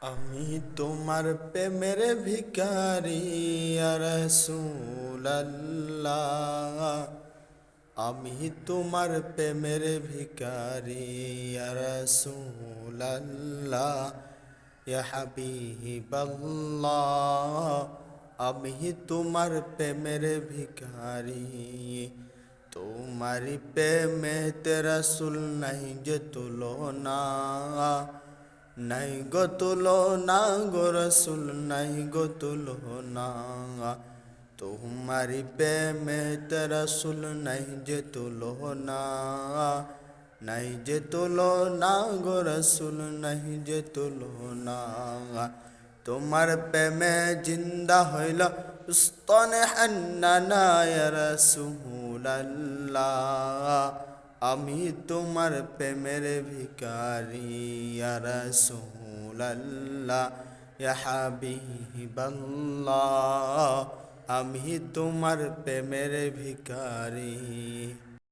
আমি তোমার প্রেমের ভিখারি ইয়া রাসূলুল্লাহ। আমি তোমার প্রেমের ভিখারি ইয়া রাসূলুল্লাহ, ইয়া হাবিবাল্লাহ। আমি তোমার প্রেমের ভিখারি, তোমার প্রেমেতে রাসূল নাই যে তুলনা। নাই গো তুলনা গো রসুল, নাই গো তুলনা। তোমারি প্রেমেতে রসুল নাই যে তুলনা। নাই যে তুলনা গো রসুল, নাই যে তুলনা। তোমার প্রেমে জিন্দা হইল উস্তনে হান্নানা ইয়া রাসূলুল্লাহ। আমি তোমার প্রেমের ভিখারি ইয়া রাসূলুল্লাহ, ইয়া হাবিবাল্লাহ। আমি তোমার প্রেমের ভিখারি।